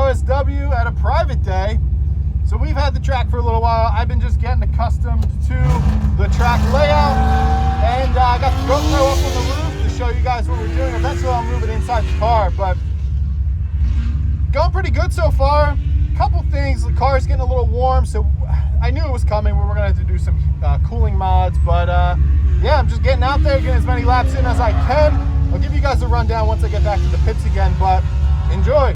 OSW at a private day. So we've had the track for a little while. I've been just getting accustomed to the track layout, and I got the GoPro up on the roof to show you guys what we're doing. Eventually I'll move it inside the car, but going pretty good so far. Couple things, the car's getting a little warm, so I knew it was coming. We were gonna have to do some cooling mods, but yeah, I'm just getting out there, getting as many laps in as I can. I'll give you guys a rundown once I get back to the pits again, but enjoy.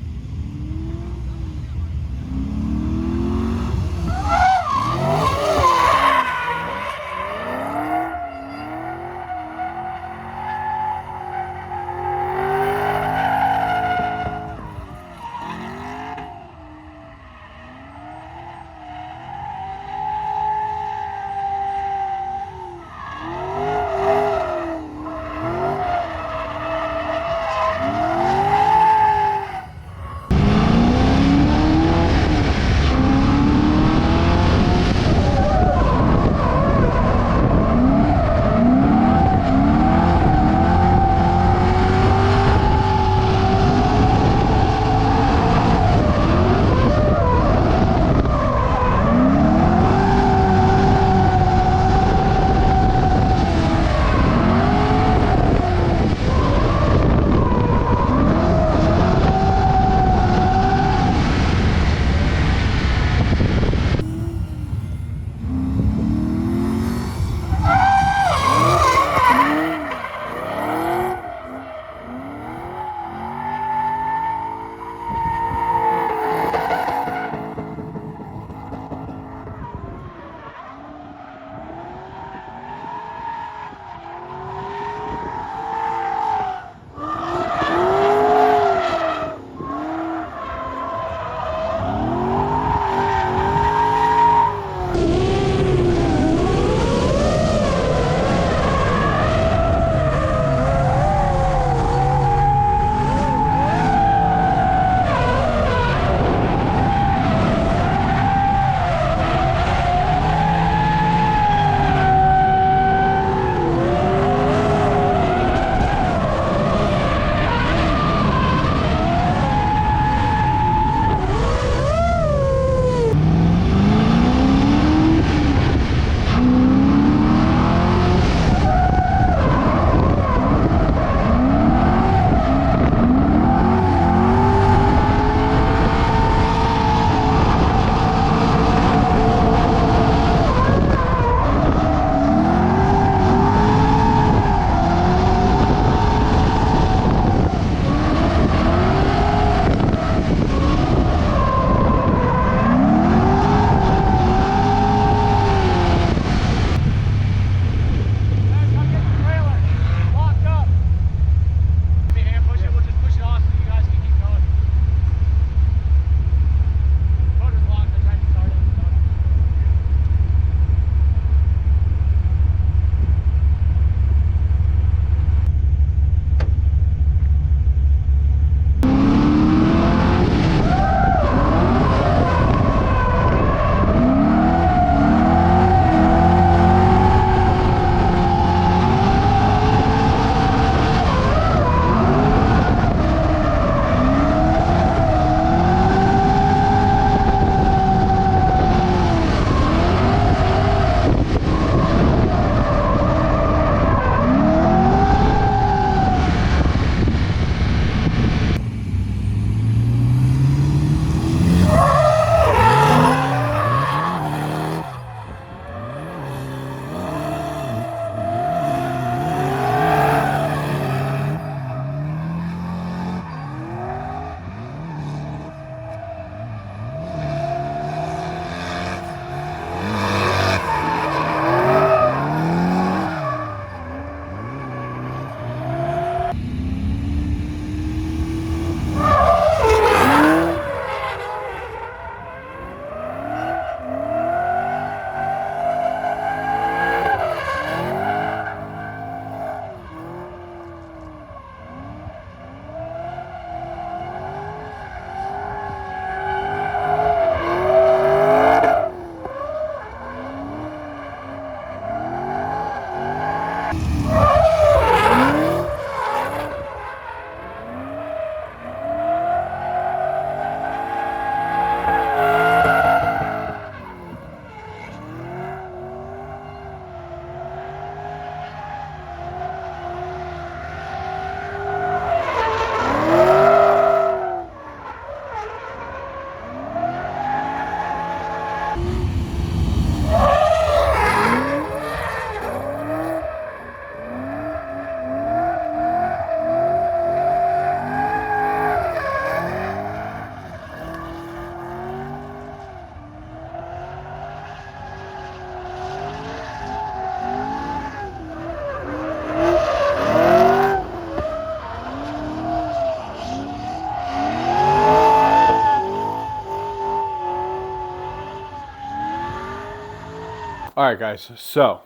All right, guys, so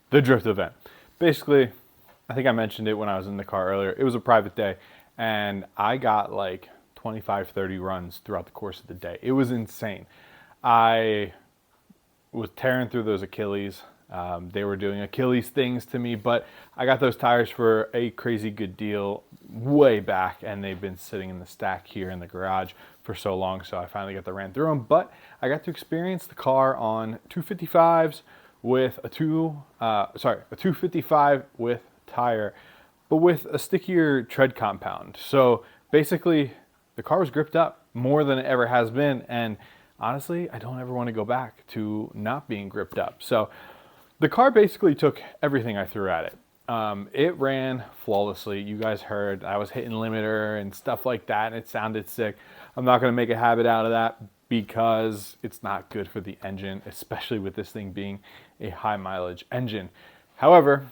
the drift event. Basically, I think I mentioned it when I was in the car earlier. It was a private day, and I got like 25, 30 runs throughout the course of the day. It was insane. I was tearing through those Achilles. They were doing Achilles things to me, but I got those tires for a crazy good deal way back, and they've been sitting in the stack here in the garage for so long, so I finally got to ran through them. But I got to experience the car on 255s with a 255 with tire, but with a stickier tread compound. So basically, the car was gripped up more than it ever has been, and honestly, I don't ever want to go back to not being gripped up. So the car basically took everything I threw at it. It ran flawlessly. You guys heard I was hitting limiter and stuff like that, and it sounded sick. I'm not going to make a habit out of that because it's not good for the engine, especially with this thing being a high mileage engine. However,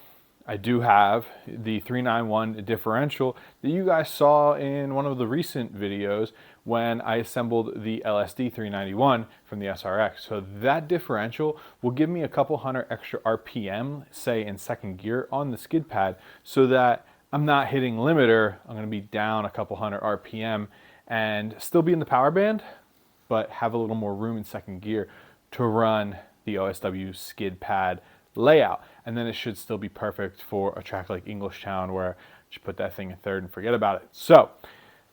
I do have the 391 differential that you guys saw in one of the recent videos when I assembled the LSD 391 from the SRX. So that differential will give me a couple hundred extra RPM, say in second gear on the skid pad, so that I'm not hitting limiter. I'm going to be down a couple hundred RPM and still be in the power band, but have a little more room in second gear to run the OSW skid pad layout. And then it should still be perfect for a track like Englishtown, where you put that thing in third and forget about it. So a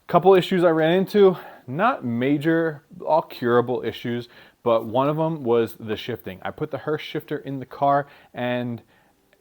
couple issues I ran into, not major, all curable issues, but one of them was the shifting. I put the Hurst shifter in the car, and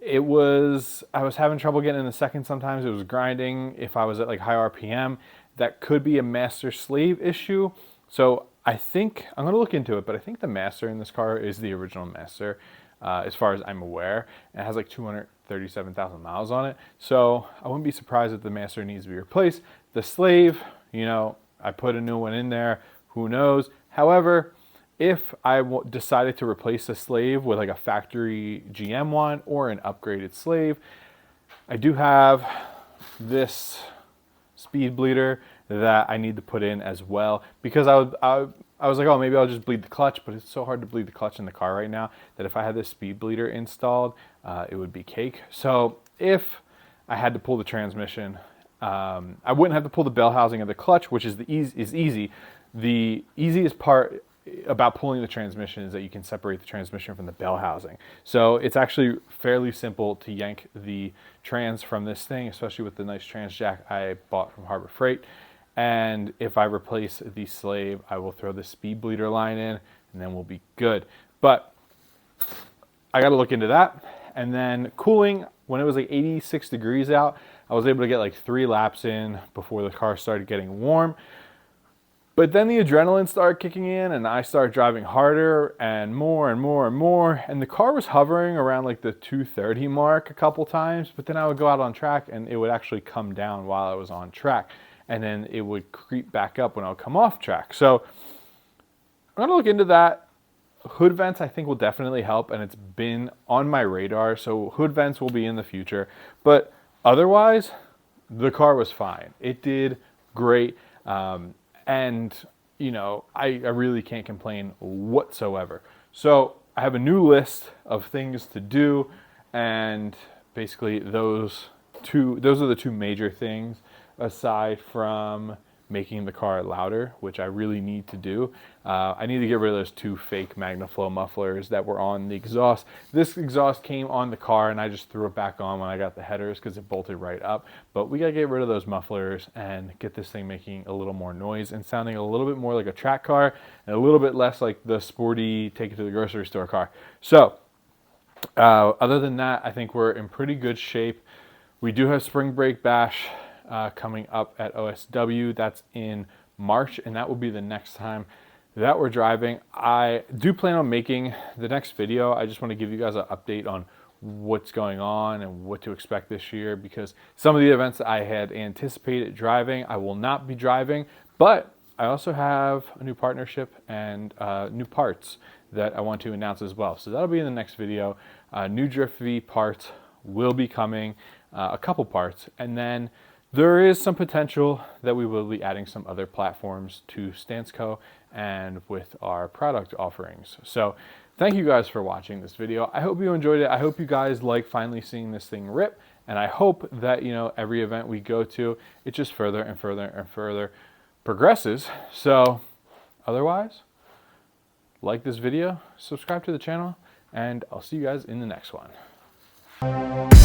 I was having trouble getting in the second sometimes. It was grinding if I was at like high RPM. That could be a master slave issue. So I think, I'm going to look into it, but I think the master in this car is the original master, as far as I'm aware. It has like 237,000 miles on it. So I wouldn't be surprised if the master needs to be replaced. The slave, you know, I put a new one in there, who knows. However, if I decided to replace the slave with like a factory GM one or an upgraded slave, I do have this speed bleeder that I need to put in as well, because I was like, oh, maybe I'll just bleed the clutch, but it's so hard to bleed the clutch in the car right now that if I had this speed bleeder installed, it would be cake. So if I had to pull the transmission, I wouldn't have to pull the bell housing of the clutch, which is easy. The easiest part about pulling the transmission is that you can separate the transmission from the bell housing. So it's actually fairly simple to yank the trans from this thing, especially with the nice trans jack I bought from Harbor Freight. And if I replace the slave, I will throw the speed bleeder line in, and then we'll be good. But I got to look into that. And then cooling, when it was like 86 degrees out, I was able to get like 3 laps in before the car started getting warm. But then the adrenaline started kicking in, and I started driving harder and more and more and more. And the car was hovering around like the 230 mark a couple times, but then I would go out on track and it would actually come down while I was on track. And then it would creep back up when I would come off track. So I'm gonna look into that. Hood vents I think will definitely help, and it's been on my radar. So hood vents will be in the future. But otherwise, the car was fine. It did great. And, you know, I really can't complain whatsoever. So I have a new list of things to do, and basically those are the two major things, aside from making the car louder, which I really need to do. I need to get rid of those 2 fake MagnaFlow mufflers that were on the exhaust. This exhaust came on the car, and I just threw it back on when I got the headers because it bolted right up. But we gotta get rid of those mufflers and get this thing making a little more noise and sounding a little bit more like a track car and a little bit less like the sporty take it to the grocery store car. So other than that, I think we're in pretty good shape. We do have Spring Break Bash coming up at OSW. That's in March, and that will be the next time that we're driving. I do plan on making the next video. I just want to give you guys an update on what's going on and what to expect this year, because some of the events that I had anticipated driving, I will not be driving, but I also have a new partnership and new parts that I want to announce as well. So that'll be in the next video. New DriftV parts will be coming, a couple parts, and then there is some potential that we will be adding some other platforms to Stansco and with our product offerings. So thank you guys for watching this video. I hope you enjoyed it. I hope you guys like finally seeing this thing rip. And I hope that, you know, every event we go to, it just further and further and further progresses. So otherwise, like this video, subscribe to the channel, and I'll see you guys in the next one.